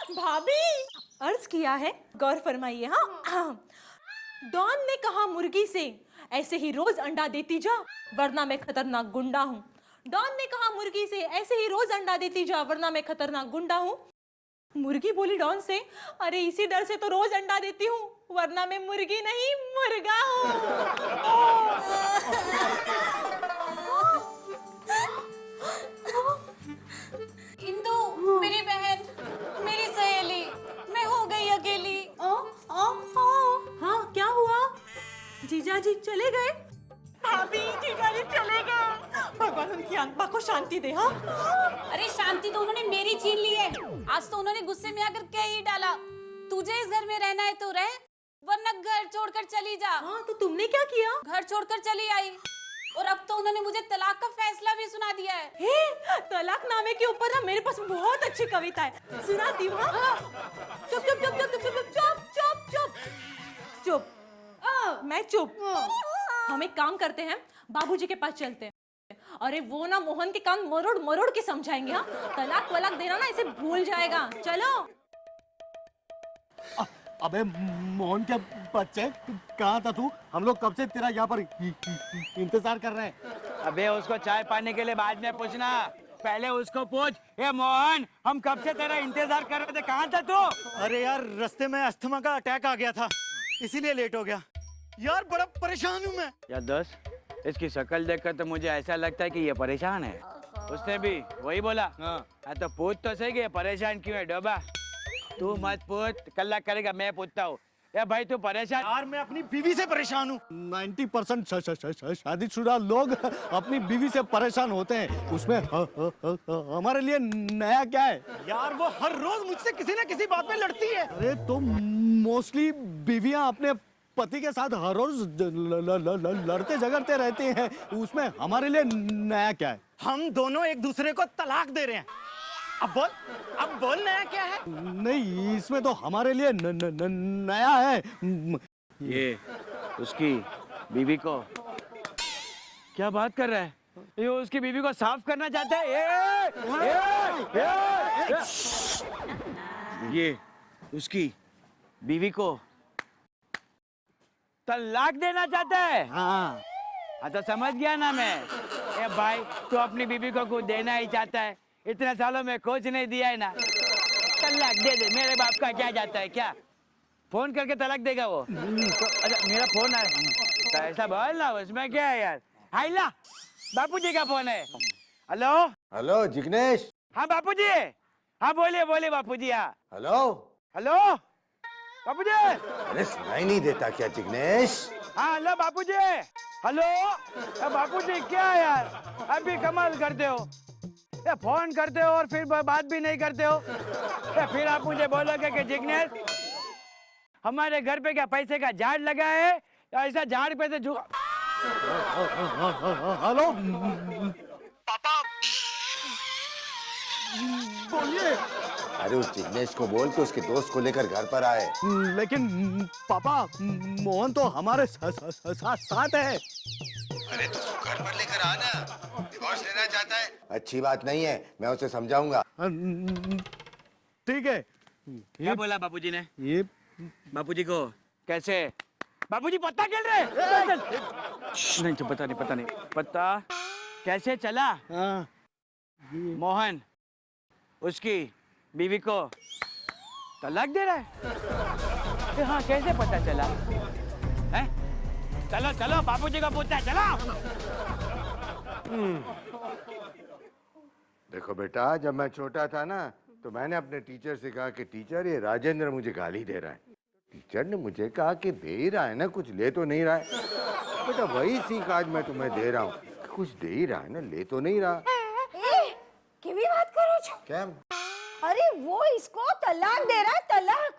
भाभी अर्ज किया है, गौर फरमाइए। हाँ, डॉन ने कहा मुर्गी से, ऐसे ही रोज अंडा देती जा वरना मैं खतरनाक गुंडा हूँ। डॉन ने कहा मुर्गी से, ऐसे ही रोज अंडा देती जा वरना मैं खतरनाक गुंडा हूँ। मुर्गी बोली डॉन से, अरे इसी डर से तो रोज अंडा देती हूँ वरना मैं मुर्गी नहीं मुर्गा हूँ। इंदु, मेरी बहन, मेरी सहेली, मैं हो गई अकेली। हाँ क्या हुआ? जीजा जी चले गए? भाभी जीजा जी चले गए, भगवान उनकी आत्मा को शांति दे। हाँ अरे शांति तो उन्होंने मेरी छीन ली है। आज तो उन्होंने गुस्से में आकर कह ही डाला, तुझे इस घर में रहना है तो रह, वरना घर छोड़कर चली जा। हाँ तो तुमने क्या किया? घर छोड़कर चली आई, और अब तो उन्होंने मुझे तलाक का फैसला भी सुना दिया है। तलाकनामे के ऊपर ना मेरे पास बहुत अच्छी कविता है, सुनाती हूँ। चुप चुप चुप चुप चुप चुप चुप चुप चुप, मैं चुप। हम एक काम करते हैं, बाबूजी के पास चलते हैं। अरे वो ना मोहन के कान मरोड़ मरोड़ के समझाएंगे। हाँ तलाक वलाक देना ना इसे भूल जाएगा। चलो। अबे मोहन के बच्चे, कहाँ था तू? हम लोग कब से तेरा यहाँ पर इंतजार कर रहे हैं। अबे उसको चाय पाने के लिए बाद में पूछना, पहले उसको पूछ। ए मोहन, हम कब से तेरा इंतजार कर रहे थे, कहाँ था तू? अरे यार रास्ते में अस्थमा का अटैक आ गया था, इसीलिए लेट हो गया। यार बड़ा परेशान हूँ मैं। यार दोस्त, इसकी शक्ल देखकर तो मुझे ऐसा लगता है कि ये परेशान है। उसने भी वही बोला। हाँ तो पूछ तो सही कि ये परेशान क्यों है। डोबा तू मत पूछ, कल्ला करेगा, मैं पूछता हूँ। या भाई तू परेशान? यार मैं अपनी बीवी से परेशान हूँ। 90% शादीशुदा लोग अपनी बीवी से परेशान होते हैं, उसमें हमारे लिए नया क्या है? यार वो हर रोज मुझसे किसी न किसी बात पे लड़ती है। अरे तो मोस्टली बीवियां अपने पति के साथ हर रोज लड़ते झगड़ते रहते हैं, उसमें हमारे लिए नया क्या है? हम दोनों एक दूसरे को तलाक दे रहे हैं। अब बोल नया क्या है? नहीं, इसमें तो हमारे लिए नया है। ये उसकी बीवी को क्या बात कर रहा है? ये उसकी बीवी को साफ करना चाहता है। ये उसकी बीवी को तलाक देना चाहता है। हाँ तो समझ गया ना मैं। ए भाई तू अपनी बीवी को कुछ देना ही चाहता है, इतने सालों में कुछ नहीं दिया है ना, तलाक दे दे। मेरे बाप का क्या जाता है, क्या फोन करके तलाक देगा वो? तो अच्छा मेरा फोन है तो ऐसा बोल ना, उसमें क्या है यार। हाइला बापूजी का फोन है। Hello hello Jignesh. हाँ बापूजी, हाँ बोलिए बोलिए बापूजी। हाँ हेलो हेलो बापूजी। अरे सुनाई नहीं देता क्या जिग्नेश? हाँ हेलो बापूजी। हेलो बापूजी, क्या यार अभी कमाल करते हो, ये फोन करते हो और फिर बात भी नहीं करते हो। फिर आप मुझे बोलोगे कि जिग्नेश हमारे घर पे क्या पैसे का झाड़ लगा है, या ऐसा झाड़ पे से हेलो पापा, बोलिए। अरे उस जिग्नेश को बोल के उसके दोस्त को लेकर घर पर आए। लेकिन पापा मोहन तो हमारे साथ है। अरे तो तू घर पर लेकर आना, डिवोर्स लेना चाहता है। अच्छी बात नहीं है, मैं उसे समझाऊंगा। ठीक है। क्या बोला बापूजी ने? ये बापूजी को कैसे? बापूजी पत्ता खेल रहे? नहीं तो पता नहीं पता कैसे चला? हाँ। मोहन उसकी बीवी को तलाक दे रहा है। हाँ कैसे पता चला है? चलो चलो बापूजी को पूछता है, चलो। देखो बेटा, जब मैं छोटा था ना तो मैंने अपने टीचर से कहा कि टीचर ये राजेंद्र मुझे गाली दे रहा है। टीचर ने मुझे कहा कि दे ही रहा है ना, कुछ ले तो नहीं रहा है। बेटा वही सीख आज मैं तुम्हें दे रहा हूँ, कुछ दे ही रहा है ना, ले तो नहीं रहा। केवी बात करो छो? क्या? अरे वो इसको तलाक दे रहा है। तलाक,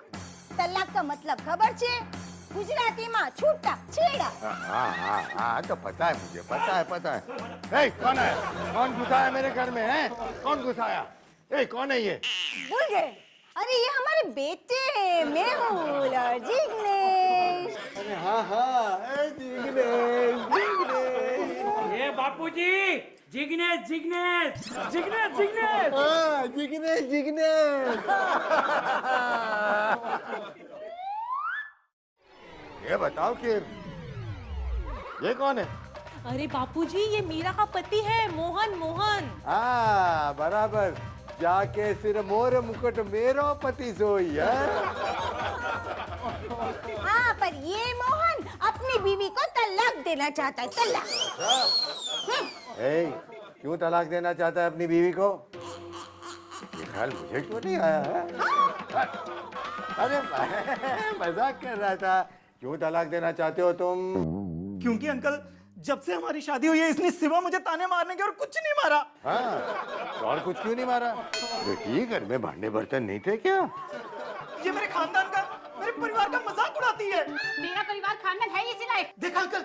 तलाक का मतलब खबर छे? गुजराती में छूटा छेड़ा। हाँ तो पता है मुझे, पता है। कौन है? कौन घुसाया मेरे घर में है? कौन घुसाया? कौन है ये? भूल गए? अरे ये हमारे बेटे हैं, मेहुल और जिग्नेश। अरे हाँ जिग्नेश। ये बापूजी, जिग्नेश। हाँ जिग्नेश। ये बताओ कि ये कौन है? अरे बापूजी, ये मीरा का पति है, मोहन। मोहन हाँ बराबर, जाके सिर मोर मुकुट मेरो पति सोई है। हाँ, पर ये मोहन अपनी बीवी को तलाक देना चाहता है, तलाक। क्यों तलाक देना चाहता है अपनी बीवी को? ये ख्याल मुझे क्यों नहीं आया है? अरे मजाक कर रहा था। क्यों तलाक देना चाहते हो तुम? क्योंकि अंकल, जब से हमारी शादी हुई है इसने सिवा मुझे ताने मारने के और कुछ नहीं मारा। हाँ, और कुछ क्यों नहीं मारा? बेटी, घर में भांडे बर्तन नहीं थे क्या? ये मेरे खानदान का, मेरे परिवार का मजाक उड़ाती है। मेरा परिवार खानदान है इसी लायक। देखा अंकल,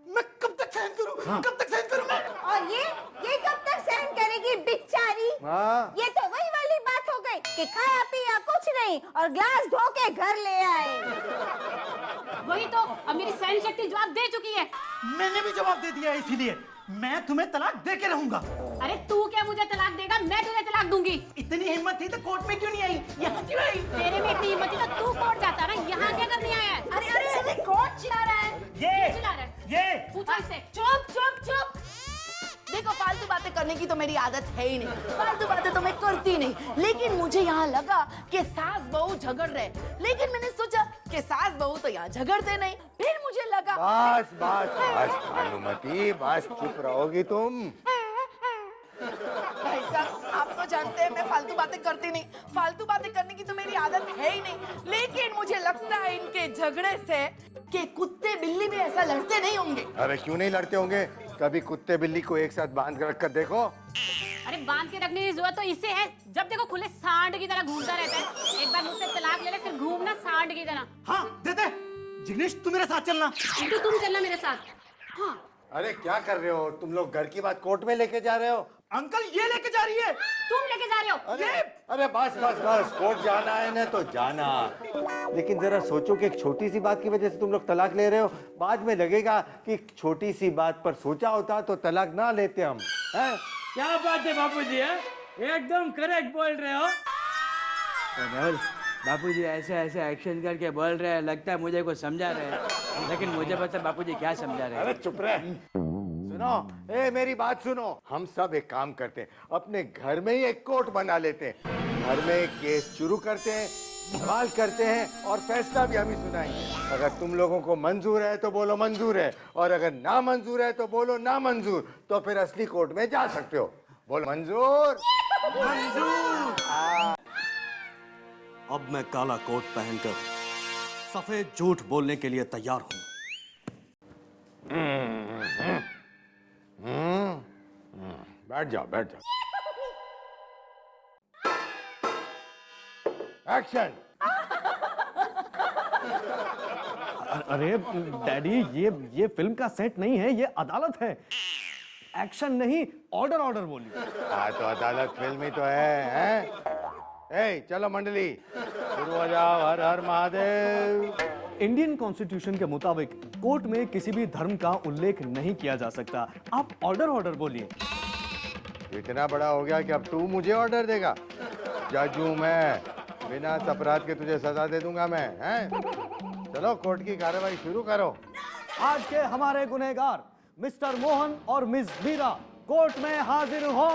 मैं कब तक सहन करूं? कब तक सहन करूं मैं? और ये कब तक सहन करेगी बेचारी? हाँ। ये तो वही वाली बात हो गई कि खाया पिया कुछ नहीं और ग्लास धो के घर ले आए। वही तो, अब मेरी सहन शक्ति जवाब दे चुकी है। मैंने भी जवाब दे दिया है, इसीलिए मैं तुम्हें तलाक दे के रहूंगा। अरे तू क्या मुझे तलाक देगा? मैं तुझे तलाक दूंगी। इतनी हिम्मत थी तो कोर्ट में क्यों नहीं आई? यहाँ क्यों आई? तेरे में इतनी हिम्मत थी तो तू कोर्ट जाता ना, यहाँ क्या करने आया है? अरे अरे अरे, कौन चिल्ला रहा है? ये चिल्ला रहा है? ये पूछो इससे। चुप चुप चुप। देखो, फालतू बातें करने की तो मेरी आदत है ही नहीं, फालतू बातें तो मैं करती नहीं। लेकिन मुझे यहाँ लगा कि सास बहू झगड़ रहे, लेकिन मैंने सोचा कि सास बहू तो यहाँ झगड़ते नहीं। फिर मुझे लगा बस बस बस भानुमति, बस चुप रहोगी तुम? भाई साहब, आप तो जानते हैं मैं फालतू बातें करती नहीं, फालतू बातें करने की तो मेरी आदत है ही नहीं। लेकिन मुझे लगता है इनके झगड़े से कि कुत्ते बिल्ली भी ऐसा लड़ते नहीं होंगे। अरे क्यों नहीं लड़ते होंगे? कभी कुत्ते बिल्ली को एक साथ बांध कर रख कर देखो। अरे बांध के रखने की जरूरत तो इससे है, जब देखो खुले सांड की तरह घूमता रहता है। एक बार मुझसे तलाक ले ले, फिर घूमना सांड की तरह। हाँ देते। जिग्नेश, तू मेरे साथ चलना। चिंटू, तुम चलना मेरे साथ। हाँ। अरे क्या कर रहे हो तुम लोग? घर की बात कोर्ट में लेके जा रहे हो? अंकल, ये लेके जा रही है। तुम लेके जा रहे हो? अरे अरे बस बस बस, कोर्ट जाना है ना तो जाना, लेकिन जरा सोचो कि एक छोटी सी बात की वजह से तुम लोग तलाक ले रहे हो। बाद में लगेगा कि छोटी सी बात पर सोचा होता तो तलाक ना लेते हम, हैं? क्या बात है बापूजी, है एकदम करेक्ट बोल रहे हो। बापूजी ऐसे ऐसे एक्शन करके बोल रहे हैं, लगता है मुझे कुछ समझा रहे हैं, लेकिन मुझे पता बापूजी क्या समझा रहे हैं। अरे चुप रहे। सुनो, मेरी बात सुनो। हम सब एक काम करते हैं, अपने घर में ही एक कोर्ट बना लेते हैं। घर में एक केस शुरू करते हैं, सवाल करते हैं और फैसला भी हम ही सुनाएंगे। अगर तुम लोगों को मंजूर है तो बोलो मंजूर है, और अगर ना मंजूर है तो बोलो ना मंजूर। तो फिर असली कोर्ट में जा सकते हो। बोलो मंजूर। मंजूर। अब मैं काला कोट पहनकर सफेद झूठ बोलने के लिए तैयार हूं। बैठ जाओ बैठ जाओ। एक्शन। अरे डैडी, ये फिल्म का सेट नहीं है, ये अदालत है। एक्शन नहीं, ऑर्डर ऑर्डर बोलिए। हाँ तो अदालत फिल्म ही तो है? चलो मंडली, शुरू हो जाओ। हर हर महादेव। इंडियन कॉन्स्टिट्यूशन के मुताबिक कोर्ट में किसी भी धर्म का उल्लेख नहीं किया जा सकता। आप ऑर्डर ऑर्डर बोलिए। इतना बड़ा हो गया कि अब तू मुझे ऑर्डर देगा? जज हूं मैं, बिना अपराध के तुझे सजा दे दूंगा मैं, हैं? चलो कोर्ट की कार्रवाई शुरू करो। आज के हमारे गुनहगार मिस्टर मोहन और मिस मीरा कोर्ट में हाजिर हो।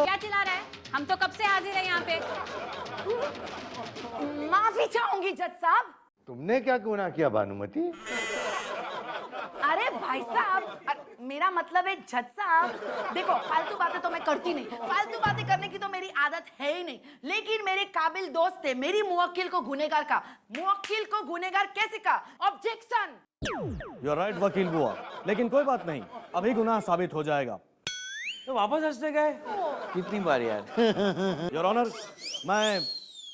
क्या चिल्ला रहा है? हम तो कब से हाजिर है यहाँ पे। माफी चाहूंगी जज साहब। तुमने क्या गुनाह किया भानुमति? अरे भाई साहब, मेरा मतलब है जज साहब, देखो फालतू बातें तो मैं करती नहीं, फालतू बातें करने की तो मेरी आदत है ही नहीं। लेकिन मेरे काबिल दोस्त थे, मेरी मुवक्किल को गुनहगार का, मुवक्किल को गुनहगार कैसे का? ऑब्जेक्शन। यू आर राइट वकील बुआ, लेकिन कोई बात नहीं, अभी गुनाह साबित हो जाएगा। तो वापस हंसने गए कितनी बार यार। योर ऑनर, मैं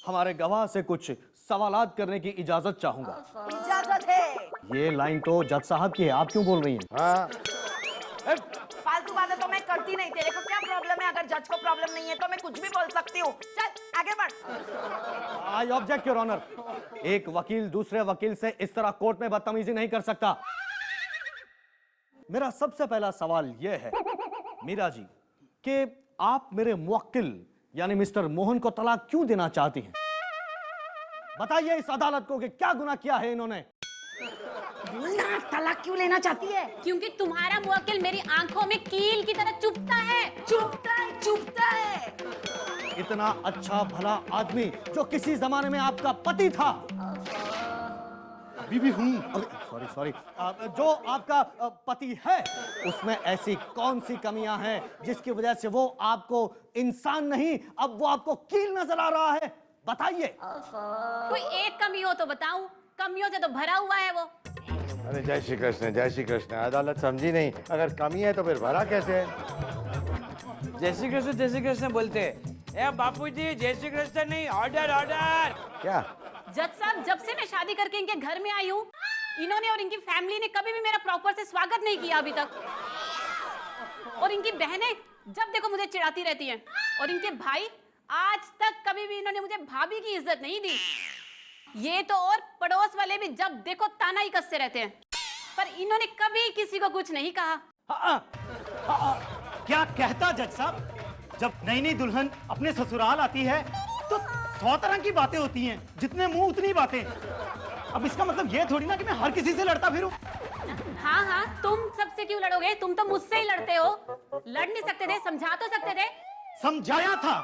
हमारे गवाह से कुछ सवालात करने की इजाजत चाहूंगा। इजाजत है। ये लाइन तो जज साहब की है, आप क्यों बोल रही हैं? हाँ, फालतू बातें तो मैं करती नहीं। तेरे को क्या प्रॉब्लम है? अगर जज को प्रॉब्लम नहीं है तो मैं कुछ भी बोल सकती हूँ। चल आगे बढ़। I object your honour. एक वकील दूसरे वकील से इस तरह कोर्ट में बदतमीजी नहीं कर सकता। मेरा सबसे पहला सवाल यह है मीरा जी कि आप मेरे मुवक्किल यानी मिस्टर मोहन को तलाक क्यों देना चाहती हैं? बताइए इस अदालत को कि क्या गुनाह किया है इन्होंने। बोलना, तलाक क्यों लेना चाहती है? क्योंकि तुम्हारा मुवक्किल मेरी आंखों में कील की तरह चुभता है। चुभता है। इतना अच्छा भला आदमी जो किसी जमाने में आपका पति था, अभी भी हूं, सॉरी सॉरी, जो आपका पति है, उसमें ऐसी कौन सी कमियां हैं जिसकी वजह से वो आपको इंसान नहीं, अब वो आपको कील नजर आ रहा है? बताइए। कोई एक कमी हो तो बताऊं, कमियों से तो भरा हुआ है वो। अरे जय श्री कृष्ण, अदालत समझी नहीं, अगर कमी है तो फिर भरा कैसे है? जय श्री कृष्ण बोलते हैं। ए बापूजी, जय श्री कृष्ण नहीं, ऑर्डर ऑर्डर। क्या? जज साहब, जब से मैं शादी करके इनके घर में आई हूँ, इन्होंने और इनकी फैमिली ने कभी भी मेरा प्रॉपर से स्वागत नहीं किया अभी तक। और इनकी बहनें जब देखो मुझे चिढ़ाती रहती हैं, और इनके भाई आज तक कभी भी इन्होंने मुझे भाभी की इज्जत नहीं दी। ये तो और पड़ोस वाले भी जब देखो ताना ही कसते रहते हैं, पर इन्होंने कभी किसी को कुछ नहीं कहा। क्या कहता जज साहब? जब नई नई दुल्हन अपने ससुराल आती है तो 100 तरह की बातें होती हैं, जितने मुंह उतनी बातें। अब इसका मतलब ये थोड़ी ना कि मैं हर किसी से लड़ता फिरूं। हाँ हाँ, तुम सबसे क्यों लड़ोगे? तुम तो मुझसे ही लड़ते हो। लड़ नहीं सकते थे, समझा तो सकते थे। समझाया था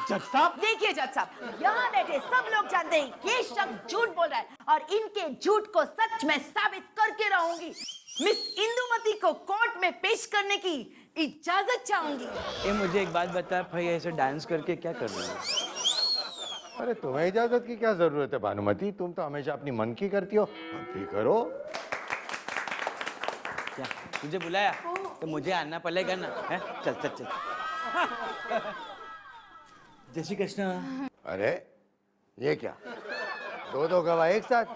जज साहब। देखिए जज साहब, यहाँ बैठे सब लोग जानते हैं ये शख्स झूठ बोल रहा है, और इनके झूठ को सच में साबित करके रहूंगी। मिस इंदुमती को कोर्ट में पेश करने की इजाजत चाहूंगी। ए मुझे एक बात बता भाई, ऐसे डांस करके क्या कर रहे हो? अरे तुम्हें इजाजत की क्या जरूरत है भानुमति, तुम तो हमेशा अपनी मन की करती हो, अब भी करो। क्या तुझे बुलाया तो मुझे आना पड़ेगा ना? है? चल चल चल। जय श्री कृष्ण। अरे ये क्या, दो गवाह एक साथ,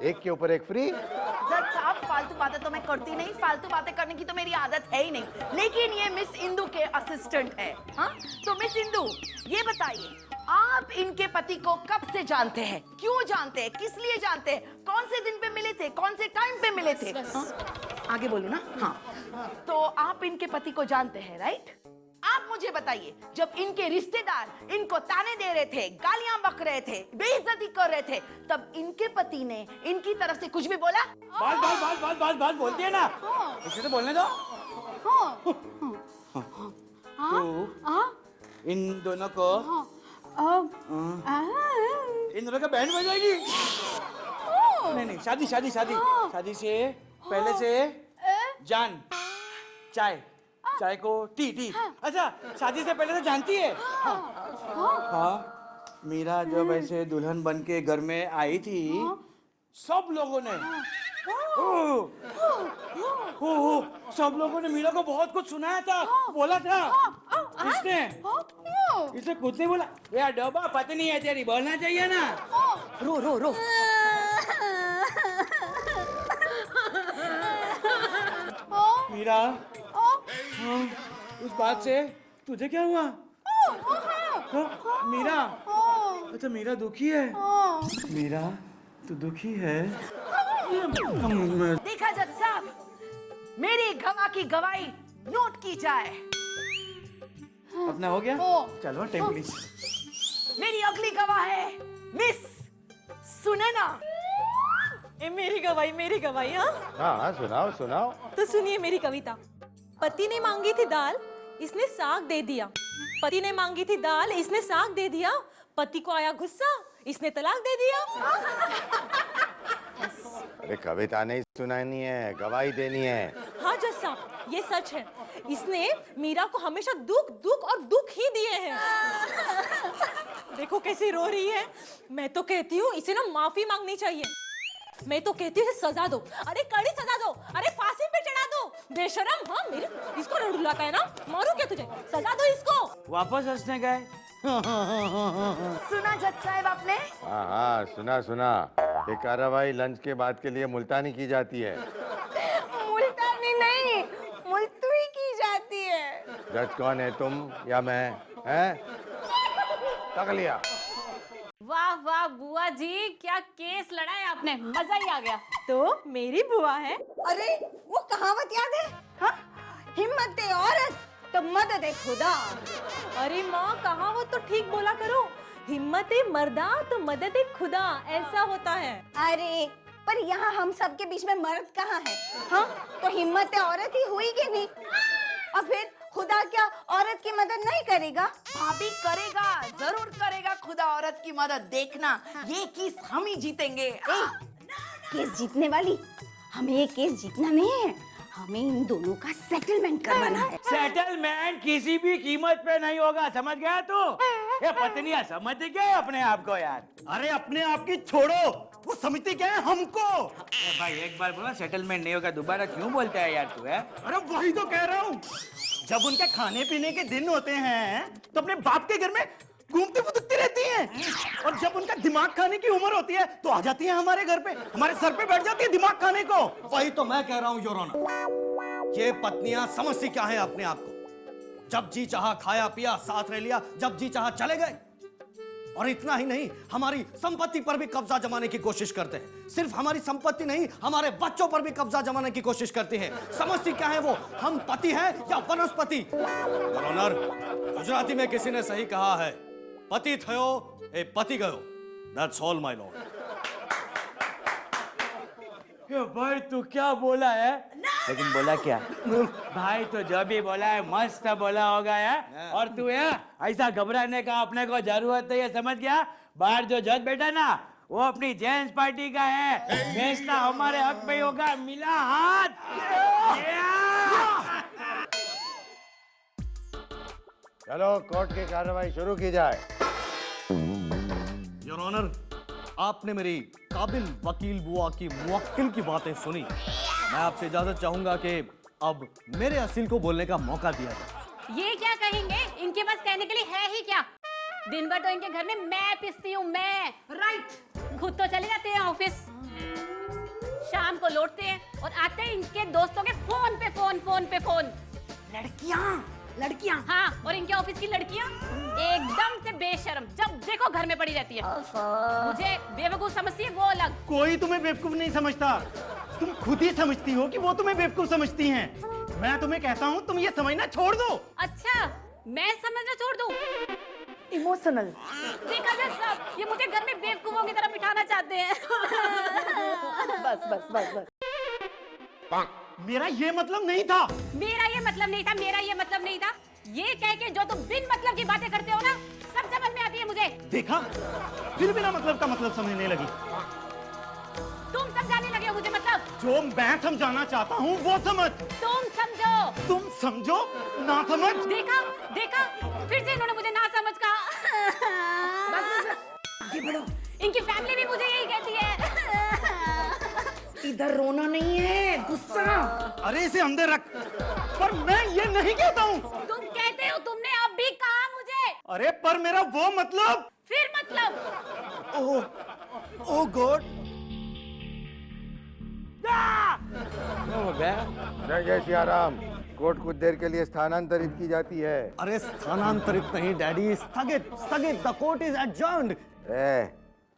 एक के ऊपर एक फ्री? जज साहब, फालतू बातें तो मैं करती नहीं, फालतू बातें करने की तो मेरी आदत है ही नहीं, लेकिन ये मिस इंदु के असिस्टेंट है। हाँ, तो मिस इंदु, ये बताइए, आप इनके पति को कब से जानते हैं, क्यों जानते हैं, किस लिए जानते हैं, कौन से दिन पे मिले थे, कौन से टाइम पे मिले थे? हाँ? आगे बोलो ना। हाँ, तो आप इनके पति को जानते हैं, राइट? आप मुझे बताइए, जब इनके रिश्तेदार इनको ताने दे रहे थे, गालियां बक रहे थे, बेइज्जती कर रहे थे, तब इनके पति ने इनकी तरफ से कुछ भी बोला? बात बोलती है ना, इसे तो बोलने दो। तो इन दोनों को इन दोनों का बैंड बजाएगी? नहीं, शादी से पहले से जान, चाय को टी। अच्छा, शादी से पहले से जानती है? हाँ, मीरा जब ऐसे दुल्हन बन के घर में आई थी, सब लोगों ने सब लोगों ने मीरा को बहुत कुछ सुनाया था, बोला था। इसने खुद नहीं बोला, यार डब्बा पत्नी है तेरी, बोलना चाहिए ना। रो। मीरा, उस बात से तुझे क्या हुआ? मीरा, अच्छा मीरा दुखी है। मीरा तू दुखी है? देखा जज साहब, मेरी गवाह की गवाही नोट की जाए। अपना हो गया? चलो टेक प्लीज। मेरी अगली गवाह है मिस सुनैना। मेरी गवाही। हाँ सुनाओ। तो सुनिए मेरी कविता। पति ने मांगी थी दाल, इसने साग दे दिया। पति ने मांगी थी दाल, इसने साग दे दिया। पति को आया गुस्सा, इसने तलाक दे दिया। अरे कविता नहीं सुनानी है, गवाही देनी है। हाँ जज साहब, ये सच है। इसने मीरा को हमेशा दुख ही दिए हैं। देखो कैसी रो रही है। मैं तो कहती हूँ इसे ना माफी मांगनी चाहिए। मैं तो कहती हूँ सजा दो, अरे कड़ी सजा दो, अरे फांसी पे चढ़ा दो। बेशरम, हाँ मेरे इसको रुलाता है ना, मारू क्या तुझे? सजा दो इसको। वापस हंसने गए। सुना जज साहब आपने? हाँ सुना। ये कार्रवाई लंच के बाद के लिए मुल्तानी की जाती है। मुल्तानी नहीं, मुल्तवी की जाती है। जज कौन है, तुम या मैं? हैं? तक लिया। वाह बुआ जी, क्या केस लड़ा है आपने, मजा ही आ गया। तो मेरी बुआ है। अरे वो कहावत याद है? हाँ, हिम्मत औरत तो मदद खुदा। अरे माँ, कहावत तो ठीक बोला करो। हिम्मत मर्दा तो मदद खुदा, ऐसा होता है। अरे पर यहाँ हम सबके बीच में मर्द कहाँ है? हाँ, तो हिम्मत औरत ही हुई कि नहीं? और फिर खुदा क्या औरत की मदद नहीं करेगा? भाभी करेगा, जरूर करेगा खुदा औरत की मदद। देखना, ये केस हम ही जीतेंगे। केस जीतने वाली? हमें ये केस जीतना नहीं है, हमें इन दोनों का सेटलमेंट करवाना है। सेटलमेंट किसी भी कीमत पे नहीं होगा, समझ गया तू? ये पत्नियां समझती क्या है अपने आप को यार? अरे अपने आप की छोड़ो, वो समझती क्या है हमको? ए भाई एक बार बोला सेटलमेंट नहीं होगा, दोबारा क्यों बोलता है यार तू? है अरे वही तो कह रहा हूँ, जब उनके खाने पीने के दिन होते हैं तो अपने बाप के घर में घूमती फुदकती रहती हैं, और जब उनका दिमाग खाने की उम्र होती है तो आ जाती है हमारे घर पे, हमारे सर पे बैठ जाती है दिमाग खाने को। वही तो मैं कह रहा हूँ योर ऑनर, ये पत्नियां समझती क्या है अपने आप को? जब जी चाहा खाया पिया, साथ रह लिया, जब जी चाहा चले गए। और इतना ही नहीं, हमारी संपत्ति पर भी कब्जा जमाने की कोशिश करते हैं। सिर्फ हमारी संपत्ति नहीं, हमारे बच्चों पर भी कब्जा जमाने की कोशिश करती हैं। समझती क्या है वो, हम पति हैं या वनस्पति? योर ऑनर, गुजराती में किसी ने सही कहा है, पति थयो ए पति गयो। That's all my Lord. भाई तू क्या बोला है? लेकिन बोला क्या? भाई तो जो भी बोला है मस्त बोला होगा यार। और तू है ऐसा घबराने का अपने को जरूरत नहीं है, समझ गया? बाहर जो जज बैठा ना वो अपनी जेंट्स पार्टी का है, फैसला हमारे हक में होगा। मिला हाथ। चलो कोर्ट की कार्रवाई शुरू की जाए। योर ऑनर, आपने मेरी काबिल वकील बुआ की मुवक्किल की बातें सुनी। मैं आपसे इजाजत चाहूंगा कि अब मेरे असील को बोलने का मौका दिया जाए। ये क्या कहेंगे? इनके पास कहने के लिए है ही क्या? दिन भर तो इनके घर में मैं पिसती हूँ, मैं। राइट। खुद तो चले जाते हैं ऑफिस, शाम को लौटते हैं और आते हैं इनके दोस्तों के फोन पे फोन। लड़कियां। हाँ, और इनके ऑफिस की लड़कियां एकदम से बेशर्म, जब देखो घर में पड़ी रहती है। मुझे बेवकूफ समझती है वो अलग। कोई तुम्हें बेवकूफ नहीं समझता, तुम खुद ही समझती हो कि वो तुम्हें बेवकूफ समझती हैं। मैं तुम्हें कहता हूँ तुम ये समझना छोड़ दो। अच्छा, मैं समझना छोड़ दूं? इमोशनल। देखा जज साहब, ये मुझे घर में बेवकूफों की तरह बिठाना चाहते हैं। बस। मेरा ये मतलब नहीं था। मेरा ये मतलब नहीं था। ये कह के जो तुम बिन मतलब की बातें करते हो ना, सब समझ में आती है मुझे। देखा, फिर बिना मतलब का मतलब समझने लगी। तुम समझाने लगे हो मुझे मतलब। जो मैं समझाना चाहता हूँ वो समझ। तुम समझो। तुम समझो, ना समझ। देखा, फिर से इन्होंने मुझे ना समझ कहा। ये बढ़ो। इनकी फैमिली भी मुझे यही कहती है। इधर रोना नहीं है, गुस्सा। अरे इसे अंदर रख। पर मैं ये नहीं कहता हूँ। तुम कहते हो, तुमने अब भी कहा मुझे। अरे पर मेरा वो मतलब। फिर मतलब? ओह गॉड। जय सियाराम, कोर्ट कुछ देर के लिए स्थानांतरित की जाती है। अरे स्थानांतरित नहीं डैडी, स्थगित। The court is adjourned.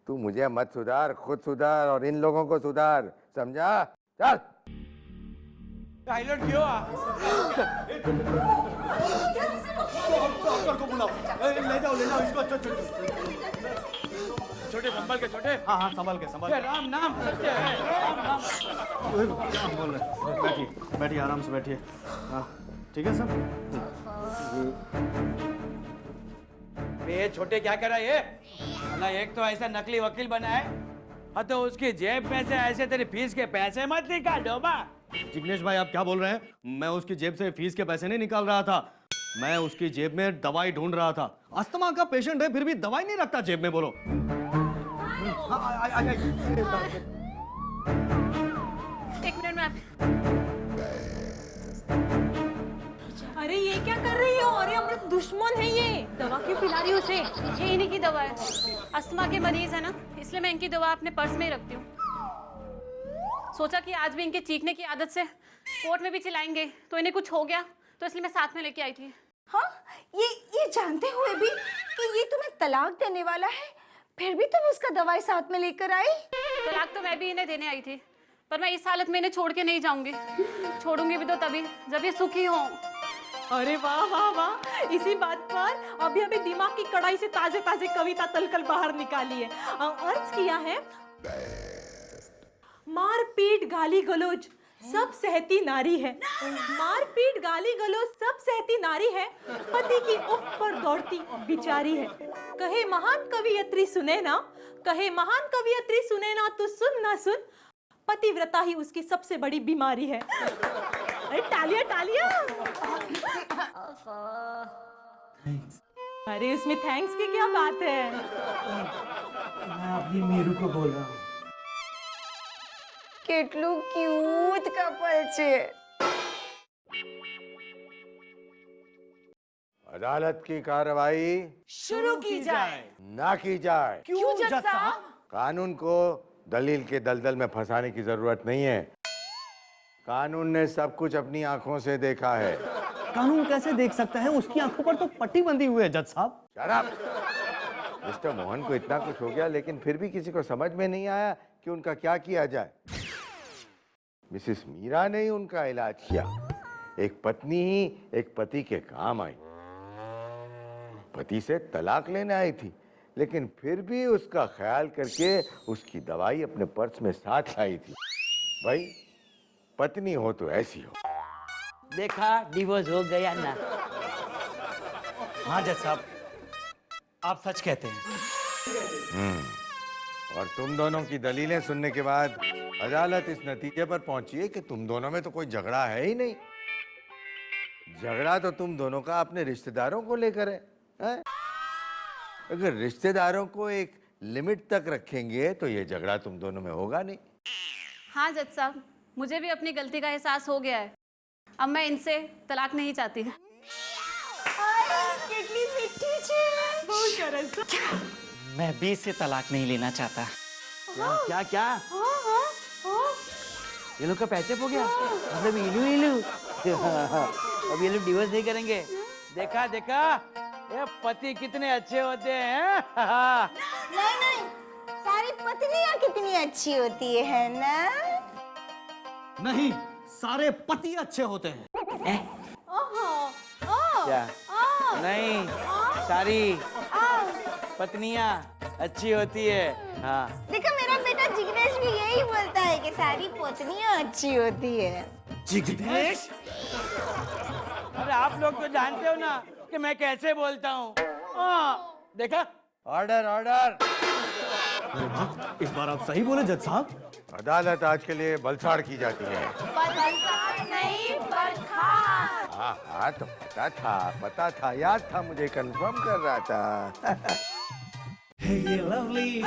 तू मुझे मत सुधार, खुद सुधार और इन लोगों को सुधार, समझा? चल। पायलट क्यों? डॉक्टर को बुलाओ। ले जाओ इसको। छोटे संभल के, छोटे। हाँ संभाल के। राम नाम सत्य है, राम नाम। क्या बोल रहे? बैठिए आराम से बैठिए। हाँ ठीक है सर। ये छोटे क्या कर रहा है ये? अला एक तो ऐसा नकली वकील बना है, हाँ तो उसकी जेब में से ऐसे तेरी फीस के पैसे मत निकाल डोबा। जिग्नेश भाई आप क्या बोल रहे हैं? मैं उसकी जेब से फीस के पैसे नहीं निकाल रहा था, मैं उसकी जेब में दवाई ढूंढ रहा था। अस्थमा का पेशेंट है फिर भी दवाई नहीं रखता जेब में, बोलो। एक मिनट में। अरे ये क्या कर रही हो? अरे हमारे दुश्मन है ये, दवा क्यों पिला रही हो उसे? ये इन्हीं की दवा है, अस्थमा के मरीज है ना, इसलिए मैं इनकी दवा अपने पर्स में ही रखती हूँ। सोचा कि आज भी इनके चीखने की आदत से कोर्ट में भी चिल्लाएंगे तो इन्हें कुछ हो गया, तो इसलिए मैं साथ में लेके आई थी। हाँ, ये जानते हुए भी कि ये तुम्हें तलाक देने वाला है, फिर भी तुम उसका दवाई साथ में लेकर आई? तलाक तो मैं भी इन्हें देने आई थी, पर मैं इस हालत में इन्हें छोड़ के नहीं जाऊंगी। छोड़ूंगी भी तो तभी जब ये सुखी हो। अरे वाह वाह वाह, इसी बात पर अभी दिमाग की कड़ाई से ताजे ताजे कविता तलकल बाहर निकाली है। अर्ज किया है, मारपीट गाली गलौज सब सहती नारी है। मारपीट गाली गलौज सब सहती नारी है, पति की उफ पर दौड़ती बिचारी है। कहे महान कवियत्री सुने ना, कहे महान कवियत्री सुने ना, तो सुन ना सुन, पतिव्रता ही उसकी सबसे बड़ी बीमारी है। अरे तालियां तालियां। अरे उसमें थैंक्स की क्या बात है? मैं अभी मीरू को बोल रहा हूँ। કેટલું ક્यूट કપલ છે। अदालत की कार्रवाई शुरू की जाए। ना की जाए। क्यों जज साहब? कानून को दलील के दलदल में फंसाने की जरूरत नहीं है। कानून ने सब कुछ अपनी आंखों से देखा है। कानून कैसे देख सकता है? उसकी आंखों पर तो पट्टी बंधी हुई है जज साहब। शराब। मिस्टर मोहन को इतना कुछ हो गया, लेकिन फिर भी किसी को समझ में नहीं आया कि उनका क्या किया जाए। मिसेस मीरा ने ही उनका इलाज किया। एक पत्नी ही एक पति के काम आई। पति से तलाक लेने आई थी, लेकिन फिर भी उसका ख्याल करके उसकी दवाई अपने पर्स में साथ लाई थी। भाई, पत्नी हो तो ऐसी हो। देखा, डिवोर्स हो गया ना। हाँ जज साहब, आप सच कहते हैं। और तुम दोनों की दलीलें सुनने के बाद अदालत इस नतीजे पर पहुंची है कि तुम दोनों में तो कोई झगड़ा है ही नहीं। झगड़ा तो तुम दोनों का अपने रिश्तेदारों को लेकर है, हैं? अगर रिश्तेदारों को एक लिमिट तक रखेंगे तो ये झगड़ा तुम दोनों में होगा नहीं। हाँ जज साहब, मुझे भी अपनी गलती का एहसास हो गया है। अब मैं इनसे तलाक नहीं चाहती। કેટલી મીઠી છે। बहुत सरस। मैं भी से तलाक नहीं लेना चाहता। क्या क्या? ये लोग का पैचअप हो गया? मतलब इलू इलू। अब ये लोग डिवोर्स नहीं करेंगे। देखा देखा, ये पति कितने अच्छे होते हैं। नहीं नहीं, सारी पत्नियां कितनी अच्छी होती है ना। नहीं, सारे पति अच्छे होते हैं। क्या? नहीं, सारी पत्नियां अच्छी होती है। हाँ। देखो मेरा बेटा जिग्नेश भी यही बोलता है कि सारी पत्नियां अच्छी होती है। जिग्नेश, अरे आप लोग तो जानते हो ना कि मैं कैसे बोलता हूँ। हाँ, देखा? Order order. अरे वाह, इस बार आप सही बोले जज साहब। अदालत आज के लिए बलसाड़ की जाती है। नहीं, बर्खास्त। हाँ हाँ, तो पता था, याद था, मुझे कंफर्म कर रहा था। ये लवली